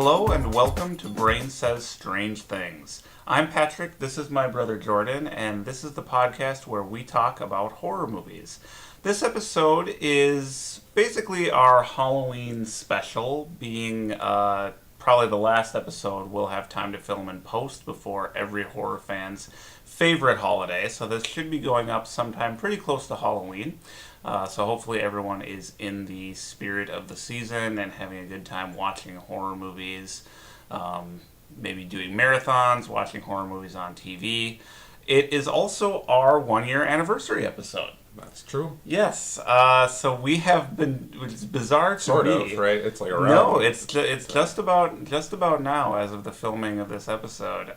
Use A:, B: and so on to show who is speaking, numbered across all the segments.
A: Hello and welcome to Brain Says Strange Things. I'm Patrick, this is my brother Jordan, and this is the podcast where we talk about horror movies. This episode is basically our Halloween special, being probably the last episode we'll have time to film and post before every horror fan's favorite holiday, so this should be going up sometime pretty close to Halloween. So hopefully everyone is in the spirit of the season and having a good time watching horror movies, maybe doing marathons, watching horror movies on TV. It is also our 1-year anniversary episode.
B: That's true.
A: Yes. So we have been, which is bizarre to
B: sort
A: me.
B: of, right? It's like around.
A: No, it's just about now as of the filming of this episode.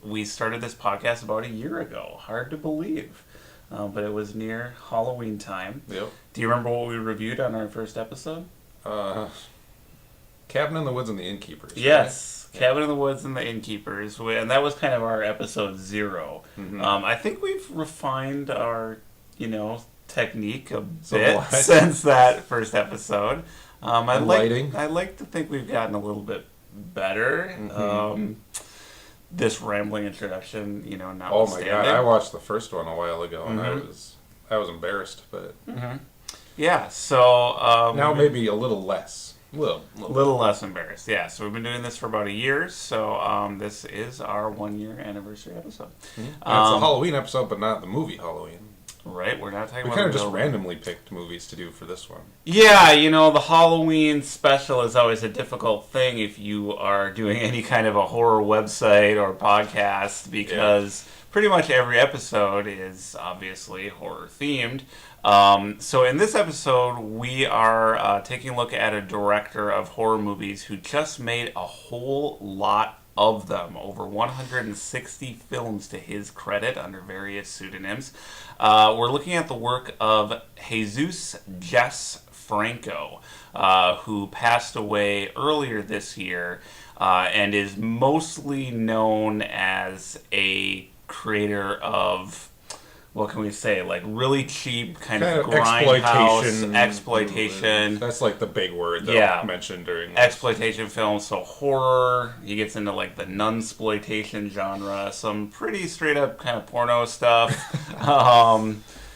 A: We started this podcast about a year ago. Hard to believe. But it was near Halloween time.
B: Yep.
A: Do you remember what we reviewed on our first episode?
B: Cabin in the Woods and the Innkeepers.
A: Yes.
B: Right?
A: Cabin in the Woods and the Innkeepers. And that was kind of our episode 0.
B: Mm-hmm.
A: I think we've refined our, technique a bit since that first episode. I like to think we've gotten a little bit better.
B: Mm-hmm.
A: This rambling introduction, notwithstanding.
B: Oh my god, I watched the first one a while ago, and
A: Mm-hmm.
B: I was embarrassed, but
A: yeah. So
B: now maybe a little less,
A: little less embarrassed. Yeah. So we've been doing this for about a year. So this is our 1-year anniversary episode.
B: Mm-hmm. It's a Halloween episode, but not the movie Halloween.
A: Right, we're not talking about.
B: We kind of just randomly picked movies to do for this one.
A: Yeah, the Halloween special is always a difficult thing if you are doing any kind of a horror website or podcast, because pretty much every episode is obviously horror themed. So in this episode, we are taking a look at a director of horror movies who just made a whole lot of them, over 160 films to his credit under various pseudonyms. We're looking at the work of Jess Franco, who passed away earlier this year and is mostly known as a creator of, what can we say, like really cheap kind of grindhouse exploitation.
B: That's like the big word that I mentioned during this.
A: Exploitation films, so horror. He gets into like the nunsploitation genre, some pretty straight up kind of porno stuff.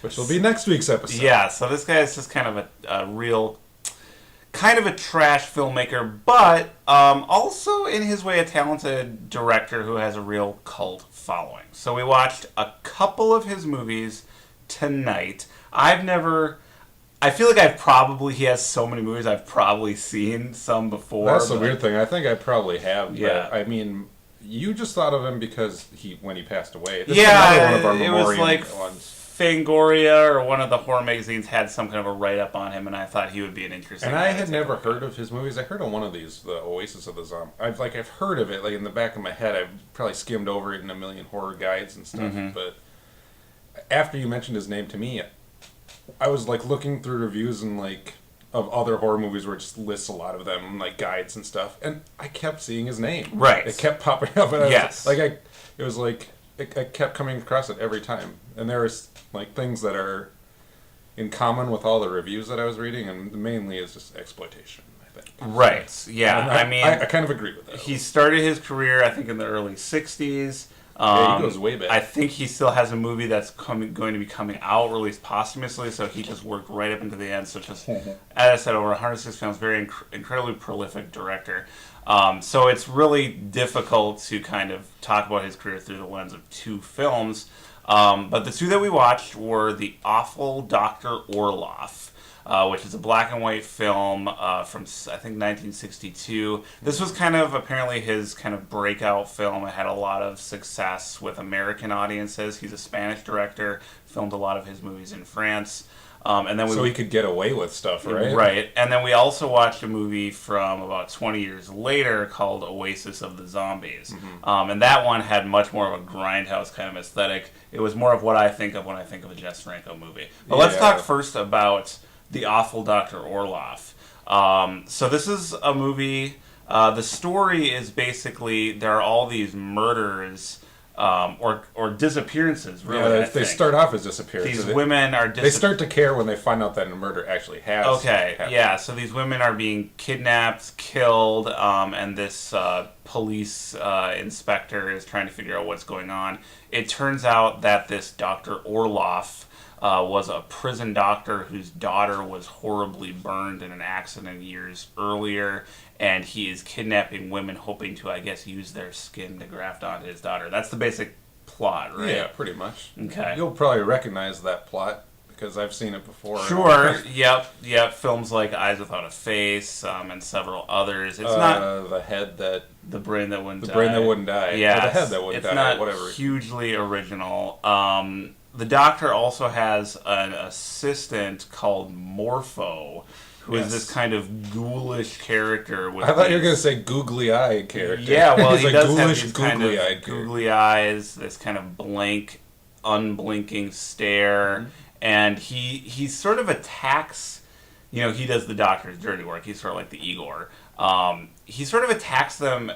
B: Which will be next week's episode.
A: Yeah, so this guy is just kind of a real, kind of a trash filmmaker, but also in his way a talented director who has a real cult following. So we watched a couple of his movies tonight. I feel like he has so many movies, I've probably seen some before.
B: That's the weird thing. I think I probably have.
A: Yeah.
B: But, I mean, you just thought of him because when he passed away.
A: This is another one of our memoriam it was like ones. Fangoria or one of the horror magazines had some kind of a write-up on him, and I thought he would be an interesting
B: guy. And I had never heard of his movies. I heard on one of these, the Oasis of the Zombie. I've heard of it, like in the back of my head. I've probably skimmed over it in a million horror guides and stuff. Mm-hmm. But after you mentioned his name to me, I was like looking through reviews and like of other horror movies where it just lists a lot of them, like guides and stuff, and I kept seeing his name.
A: Right.
B: It kept popping up, and I kept coming across it every time. And there was like things that are in common with all the reviews that I was reading, and mainly is just exploitation, I think.
A: Right. Yeah.
B: I kind of agree with that.
A: He started his career, I think, in the early 60s.
B: He goes way back.
A: I think he still has a movie that's going to be coming out, released posthumously, so he just worked right up into the end. So just, as I said, over 106 films, very incredibly prolific director. So it's really difficult to kind of talk about his career through the lens of 2 films. But the 2 that we watched were The Awful Dr. Orloff, which is a black and white film from, I think, 1962. This was kind of apparently his kind of breakout film. It had a lot of success with American audiences. He's a Spanish director, filmed a lot of his movies in France. And then
B: so he could get away with stuff, right?
A: Right. And then we also watched a movie from about 20 years later called Oasis of the Zombies. Mm-hmm. And that one had much more of a grindhouse kind of aesthetic. It was more of what I think of when I think of a Jess Franco movie. But let's talk first about The Awful Dr. Orloff. So this is a movie, the story is basically there are all these murders or disappearances. Really,
B: Yeah, they start off as disappearances.
A: These women are
B: they start to care when they find out that a murder actually has.
A: Okay,
B: happened.
A: yeah. So these women are being kidnapped, killed, and this police inspector is trying to figure out what's going on. It turns out that this Dr. Orloff was a prison doctor whose daughter was horribly burned in an accident years earlier, and he is kidnapping women hoping to, I guess, use their skin to graft onto his daughter. That's the basic plot, right?
B: Yeah, pretty much.
A: Okay.
B: You'll probably recognize that plot because I've seen it before.
A: Sure. Yep. Films like Eyes Without a Face and several others. It's not
B: the head that
A: the brain that wouldn't die.
B: The brain that wouldn't die.
A: Yeah,
B: or the head that wouldn't die.
A: It's not
B: whatever.
A: hugely original. The Doctor also has an assistant called Morpho, who is this kind of ghoulish character. With
B: I thought you were going to say googly-eyed character.
A: Yeah, well, he does
B: ghoulish,
A: have these kind of googly eyes, this kind of blank, unblinking stare, and he sort of attacks. You know, he does the Doctor's dirty work. He's sort of like the Igor. He sort of attacks them.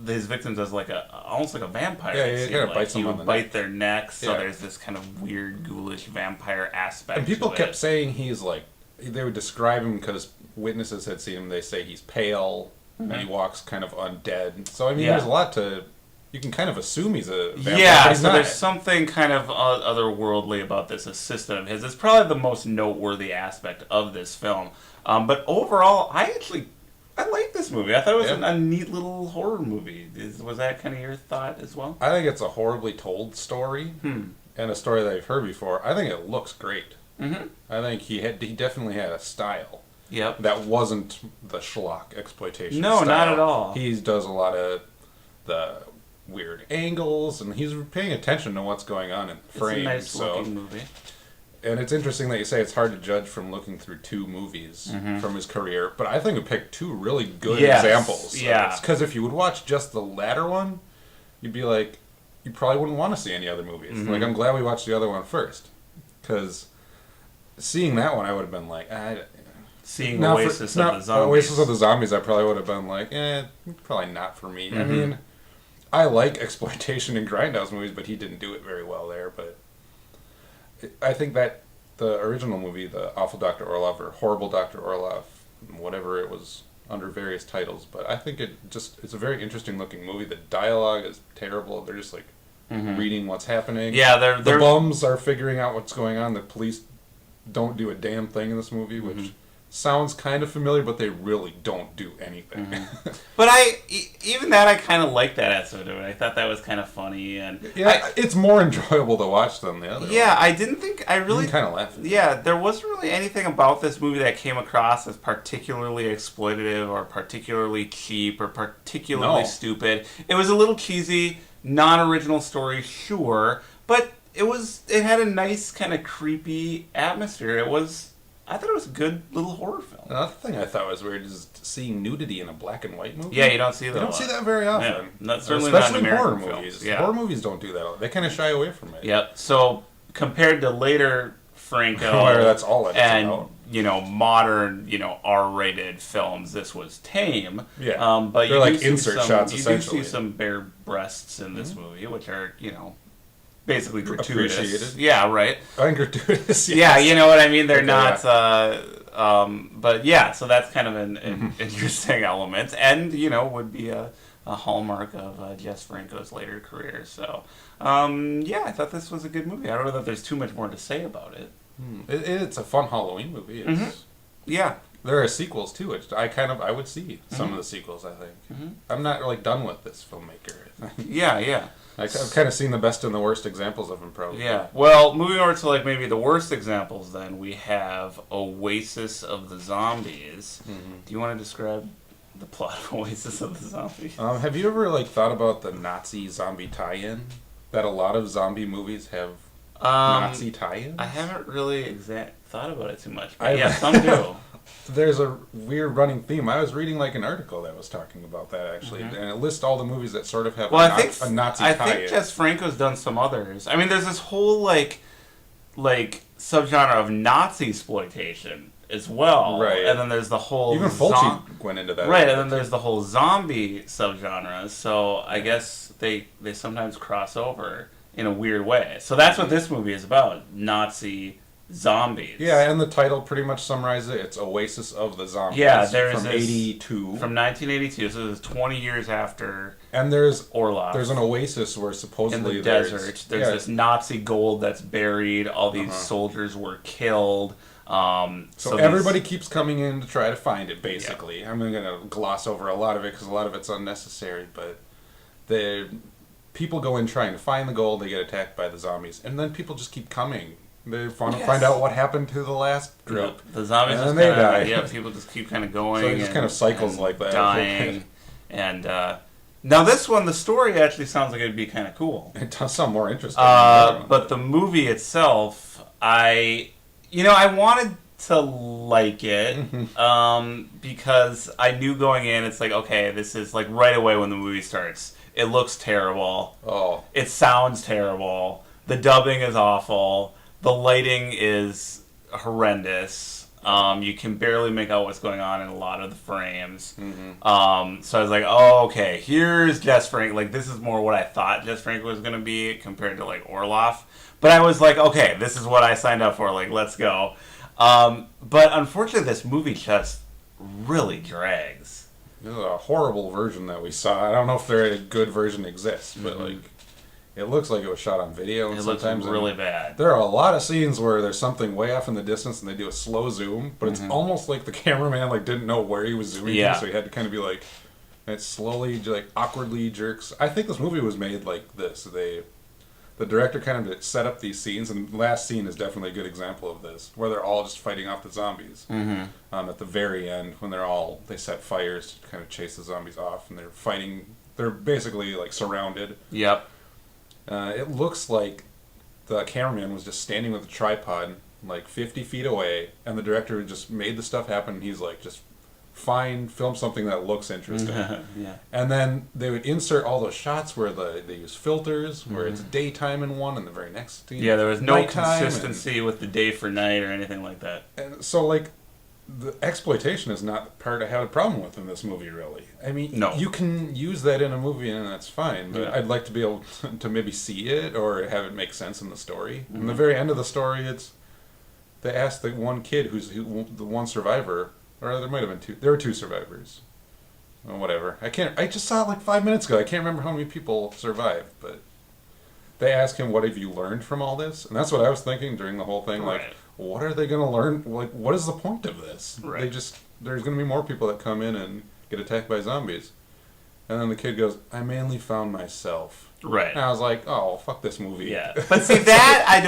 A: His victims as almost like a vampire.
B: Yeah, he kind of bites them on the
A: bite
B: neck.
A: their necks. So
B: Yeah.
A: there's this kind of weird, ghoulish vampire aspect.
B: And people
A: to
B: kept
A: it.
B: saying he's like, they would describe him because witnesses had seen him. They say he's pale and he walks kind of undead. So I mean, there's a lot to. You can kind of assume he's a vampire.
A: Yeah,
B: but he's
A: so
B: not.
A: there's something kind of otherworldly about this assistant of his. It's probably the most noteworthy aspect of this film. But overall, I like this movie. I thought it was a neat little horror movie. Was that kind of your thought as well?
B: I think it's a horribly told story and a story that I've heard before. I think it looks great. Mm-hmm. I think he definitely had a style.
A: Yep.
B: That wasn't the schlock exploitation.
A: No,
B: style.
A: not at all.
B: He does a lot of the weird angles, and he's paying attention to what's going on in the frame.
A: It's a nice looking movie.
B: And it's interesting that you say it's hard to judge from looking through two movies from his career, but I think we picked two really good examples.
A: Yeah.
B: Because if you would watch just the latter one, you'd be like, you probably wouldn't want to see any other movies.
A: Mm-hmm.
B: Like, I'm glad we watched the other one first. Because seeing that one, I would have been like,
A: Seeing Oasis of the Zombies.
B: Oasis of the Zombies, I probably would have been like, probably not for me. I mean, I like exploitation in Grindhouse movies, but he didn't do it very well there. But I think that the original movie, The Awful Dr. Orloff, or Horrible Dr. Orloff, whatever it was under various titles, but I think it's a very interesting looking movie. The dialogue is terrible. They're just like reading what's happening.
A: Yeah,
B: the bums are figuring out what's going on. The police don't do a damn thing in this movie, which sounds kind of familiar, but they really don't do anything.
A: But even that, I kind of like that aspect of it. I thought that was kind of funny, and
B: it's more enjoyable to watch than the other.
A: Yeah,
B: one.
A: I didn't think I really
B: kind of laughed.
A: Yeah, there wasn't really anything about this movie that came across as particularly exploitative or particularly cheap or particularly stupid. It was a little cheesy, non-original story, sure, but it had a nice kind of creepy atmosphere. I thought it was a good little horror film.
B: Another thing I thought was weird is seeing nudity in a black and white movie.
A: Yeah, you don't see that.
B: You don't see that very often.
A: Yeah, certainly
B: especially
A: not in
B: horror
A: American
B: movies.
A: films. Yeah.
B: Horror movies don't do that. They kind of shy away from it.
A: Yep. So compared to later Franco,
B: where that's all it's
A: and
B: about.
A: Modern R-rated films, this was tame.
B: Yeah.
A: But
B: they're like insert shots.
A: You
B: Essentially,
A: do see some bare breasts in this movie, which are basically gratuitous.
B: Appreciated.
A: Yeah, right.
B: And gratuitous. Yes.
A: Yeah, you know what I mean. They're
B: Okay,
A: not. But yeah, so that's kind of an interesting element, and would be a hallmark of Jess Franco's later career. So I thought this was a good movie. I don't know that there's too much more to say about it.
B: It's a fun Halloween movie.
A: Yeah.
B: There are sequels to it. I would see some of the sequels. I think I'm not really done with this filmmaker.
A: Yeah.
B: I've kind of seen the best and the worst examples of him, probably.
A: Yeah. Well, moving over to maybe the worst examples, then we have Oasis of the Zombies. Do you want to describe the plot of Oasis of the Zombies?
B: Have you ever thought about the Nazi zombie tie-in? That a lot of zombie movies have Nazi tie-ins?
A: I haven't really thought about it too much, but yeah, some do.
B: There's a weird running theme. I was reading an article that was talking about that actually, and it lists all the movies that sort of have a Nazi tie-in.
A: I think Jess Franco's done some others. I mean, there's this whole subgenre of Nazi exploitation, as well.
B: Right.
A: And then there's the whole
B: even Fulci went into that.
A: Right, and then there's the whole zombie subgenre. So I guess they sometimes cross over in a weird way. So that's what this movie is about: Nazi zombies.
B: Yeah, and the title pretty much summarizes it. It's Oasis of the Zombies.
A: Yeah, there's
B: from
A: this,
B: 82.
A: From 1982, so this is 20 years after.
B: And there's
A: Orloff.
B: There's an oasis where supposedly
A: in the desert. There's this Nazi gold that's buried. All these soldiers were killed.
B: So everybody keeps coming in to try to find it, basically. Yeah. I'm going to gloss over a lot of it because a lot of it's unnecessary, but people go in trying to find the gold, they get attacked by the zombies, and then people just keep coming. They want to find out what happened to the last group.
A: The zombies
B: and
A: just
B: they die.
A: Yeah, people just keep kind of going.
B: So it just kind of cycles like that.
A: Dying. And now this one, the story actually sounds like it'd be kind of cool.
B: It does sound more interesting.
A: But the movie itself, I wanted to like it because I knew going in, it's like, okay, this is like right away when the movie starts. It looks terrible.
B: Oh.
A: It sounds terrible. The dubbing is awful. The lighting is horrendous. You can barely make out what's going on in a lot of the frames. Mm-hmm. So I was like, oh, okay, here's Jess Franco. Like, this is more what I thought Jess Franco was going to be compared to, like, Orloff. But I was like, okay, this is what I signed up for. Like, let's go. But unfortunately, this movie just really drags.
B: This is a horrible version that we saw. I don't know if a good version exists, but, like, it looks like it was shot on video. And
A: it looks really bad.
B: There are a lot of scenes where there's something way off in the distance and they do a slow zoom, but it's almost like the cameraman didn't know where he was zooming to, so he had to kind of be like, it slowly, awkwardly jerks. I think this movie was made like this. The director kind of set up these scenes, and the last scene is definitely a good example of this, where they're all just fighting off the zombies. At the very end, when they set fires to kind of chase the zombies off, and they're fighting. They're basically surrounded.
A: Yep.
B: It looks like the cameraman was just standing with a tripod 50 feet away, and the director just made the stuff happen. He's like, just film something that looks interesting.
A: Yeah.
B: And then they would insert all those shots where they use filters, where it's daytime in one, and the very next scene.
A: Yeah, there was no consistency with the day for night or anything like that.
B: And so, the exploitation is not the part I had a problem with in this movie, really. I mean,
A: no.
B: You can use that in a movie and that's fine, but I'd like to be able to maybe see it or have it make sense in the story. In the very end of the story, they asked the one kid who's the one survivor, or there might have been two. There were two survivors. Well, whatever. I just saw it 5 minutes ago. I can't remember how many people survived, but they asked him, "What have you learned from all this?" And that's what I was thinking during the whole thing.
A: Right.
B: What are they going to learn? What is the point of this?
A: Right.
B: There's going to be more people that come in and get attacked by zombies. And then the kid goes, "I mainly found myself."
A: Right.
B: And I was like, "Oh, fuck this movie."
A: Yeah. But see, that I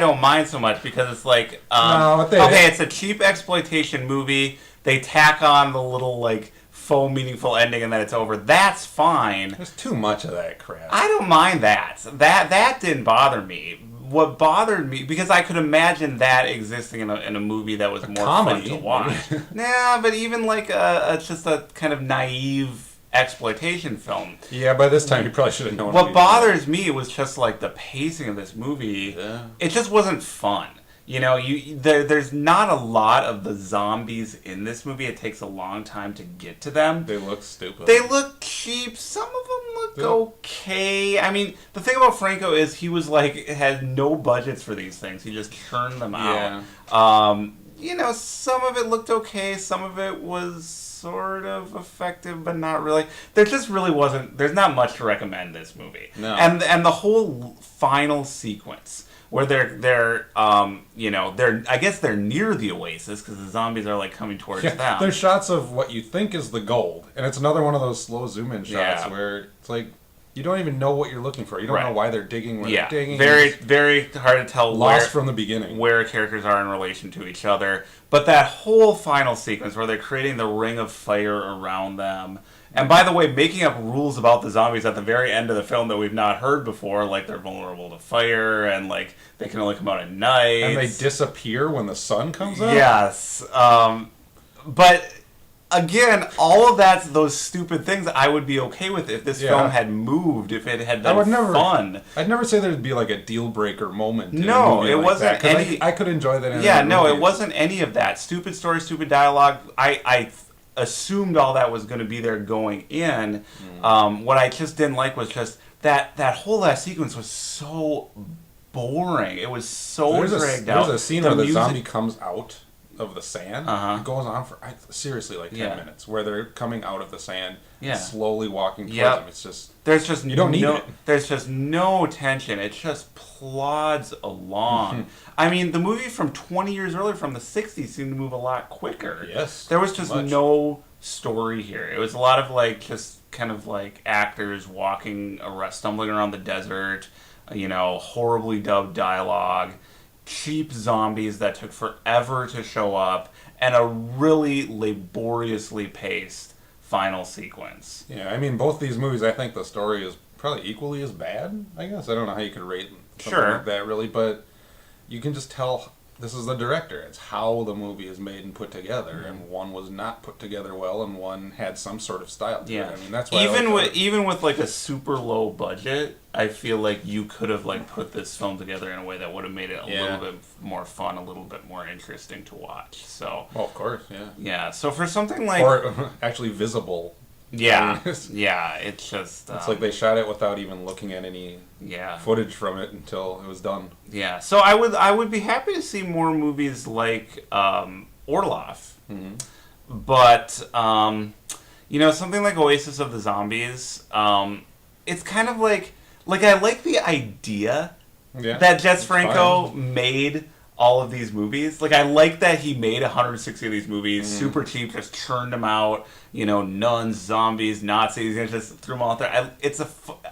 A: don't mind so much because it's like, it's a cheap exploitation movie. They tack on the little faux meaningful ending and then it's over. That's fine.
B: There's too much of that crap.
A: I don't mind that. That didn't bother me. What bothered me, because I could imagine that existing in a movie that was more
B: comedy.
A: Fun to watch. Nah, but even just a kind of naive exploitation film.
B: Yeah, by this time you probably should have known.
A: What bothers me was just the pacing of this movie.
B: Yeah.
A: It just wasn't fun. There's not a lot of the zombies in this movie. It takes a long time to get to them.
B: They look stupid.
A: They look cheap. Some of them look okay. I mean, the thing about Franco is he was had no budgets for these things. He just churned them out. Some of it looked okay. Some of it was sort of effective, but not really. There just really wasn't. There's not much to recommend this movie.
B: No.
A: And the whole final sequence, where they're I guess they're near the Oasis because the zombies are coming towards them.
B: There's shots of what you think is the gold, and it's another one of those slow zoom in shots where it's you don't even know what you're looking for. You don't know why they're digging where they're digging.
A: Very, very hard to tell
B: from the beginning
A: where characters are in relation to each other. But that whole final sequence where they're creating the ring of fire around them. And by the way, making up rules about the zombies at the very end of the film that we've not heard before, they're vulnerable to fire, and they can only come out at night.
B: And they disappear when the sun comes up?
A: Yes. But again, all of those stupid things I would be okay with if this film had moved, if it had been fun.
B: I'd never say there'd be like a deal breaker moment.
A: No, it wasn't any.
B: I could enjoy that.
A: It wasn't any of that. Stupid story, stupid dialogue. I assumed all that was going to be there going in. What I just didn't like was just that whole last sequence was so boring. It was so dragged out.
B: There's a scene where the zombie comes out of the sand. It goes on for seriously like 10 minutes, where they're coming out of the sand, slowly walking towards them. It's just you don't need it.
A: There's just no tension. It just plods along. I mean, the movie from 20 years earlier, from the 60s, seemed to move a lot quicker.
B: Yes,
A: there was just no story here. It was a lot of like just kind of like actors walking around, stumbling around the desert. Horribly dubbed dialogue. Cheap zombies that took forever to show up, and a really laboriously paced final sequence.
B: Yeah, I mean, both these movies, I think the story is probably equally as bad, I guess. I don't know how you could rate something like that, really, but you can just tell this is the director. It's how the movie is made and put together, and one was not put together well, and one had some sort of style to it. I mean, that's why
A: even with like a super low budget, I feel like you could have like put this film together in a way that would have made it a little bit more fun, a little bit more interesting to watch. So,
B: well, of course,
A: yeah. So for something like,
B: or actually visible.
A: It's just
B: it's like they shot it without even looking at any footage from it until it was done.
A: Yeah, so I would be happy to see more movies like Orloff, but something like Oasis of the Zombies. It's kind of like I like the idea that Jess Franco made all of these movies. Like, I like that he made 160 of these movies, super cheap, just churned them out. Nuns, zombies, Nazis, just threw them all out there.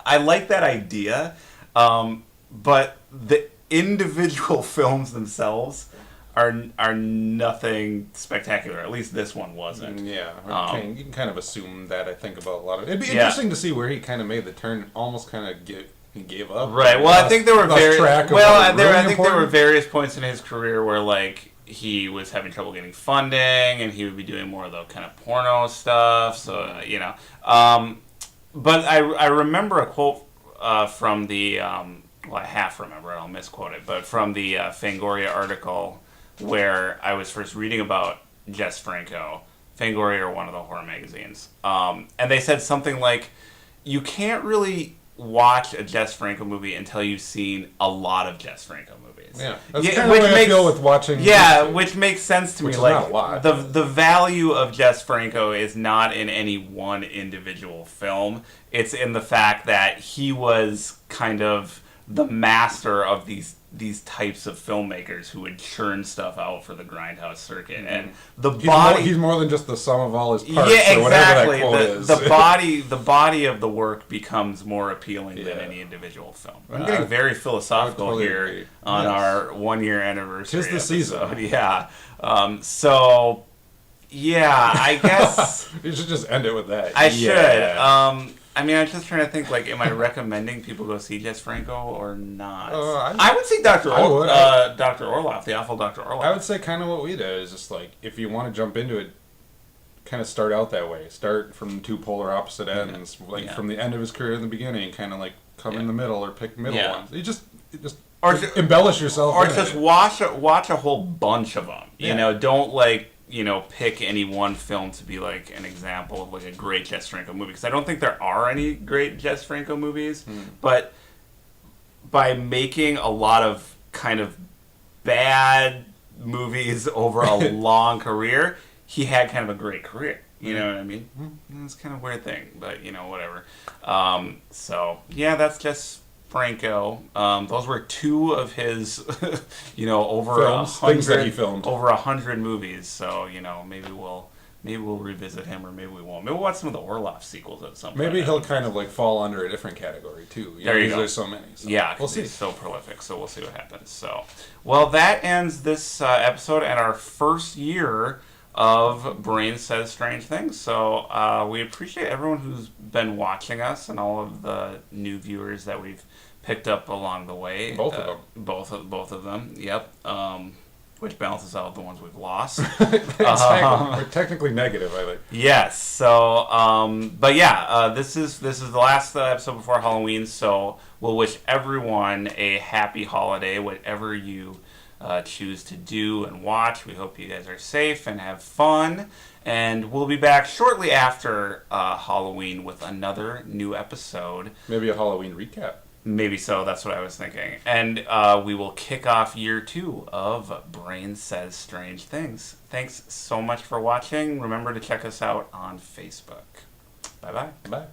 A: I like that idea, but the individual films themselves are nothing spectacular. At least this one wasn't.
B: Yeah, you can kind of assume that. I think about a lot of it. It'd be interesting to see where he kind of made the turn, almost kind of he gave up.
A: Right. Well, I think there were there were various points in his career where like he was having trouble getting funding, and he would be doing more of the kind of porno stuff. So but I remember a quote from the I half remember it. I'll misquote it, but from the Fangoria article where I was first reading about Jess Franco. Fangoria are one of the horror magazines, and they said something like, "You can't really watch a Jess Franco movie until you've seen a lot of Jess Franco movies."
B: Yeah, that's kind of what I feel with watching.
A: Yeah, which makes sense to me. Like,
B: not a lot.
A: The value of Jess Franco is not in any one individual film. It's in the fact that he was kind of the master of these types of filmmakers who would churn stuff out for the grindhouse circuit, and
B: he's more than just the sum of all his parts.
A: Yeah, exactly.
B: Or whatever that quote is.
A: The body of the work becomes more appealing than any individual film. I'm getting very philosophical here on our 1 year anniversary.
B: 'Tis the season.
A: Yeah. So yeah, I guess
B: you should just end it with that.
A: I should. I mean, I'm just trying to think, like, am I recommending people go see Jess Franco or not? I would see Dr. Orloff, the awful Dr. Orloff.
B: I would say kind of what we did is just, like, if you want to jump into it, kind of start out that way. Start from two polar opposite ends, from the end of his career in the beginning, kind of, like, come in the middle or pick middle ones. You just embellish yourself.
A: Or just watch a whole bunch of them. You know, don't, like, pick any one film to be like an example of like a great Jess Franco movie, because I don't think there are any great Jess Franco movies. But by making a lot of kind of bad movies over a long career, he had kind of a great career. You know what I mean? It's kind of a weird thing, but whatever. So yeah, that's Jess Franco. Those were two of his, over
B: films, things that he filmed,
A: over 100 movies. So maybe we'll revisit him, or maybe we won't. Maybe we'll watch some of the Orloff sequels at some point.
B: Maybe he'll kind of like fall under a different category too.
A: There you go.
B: There's so many. So
A: yeah,
B: we'll see.
A: He's so prolific. So we'll see what happens. So, well, that ends this episode and our first year of Brain Says Strange Things. So we appreciate everyone who's been watching us and all of the new viewers that we've picked up along the way.
B: Both of them.
A: Both of them. Yep. which balances out the ones we've lost.
B: Exactly. We're technically negative, I think.
A: Yes. So, but yeah, this is the last episode before Halloween. So we'll wish everyone a happy holiday, whatever you choose to do and watch. We hope you guys are safe and have fun. And we'll be back shortly after Halloween with another new episode.
B: Maybe a Halloween recap.
A: Maybe so. That's what I was thinking. And we will kick off year 2 of Brain Says Strange Things. Thanks so much for watching. Remember to check us out on Facebook. Bye-bye.
B: Bye.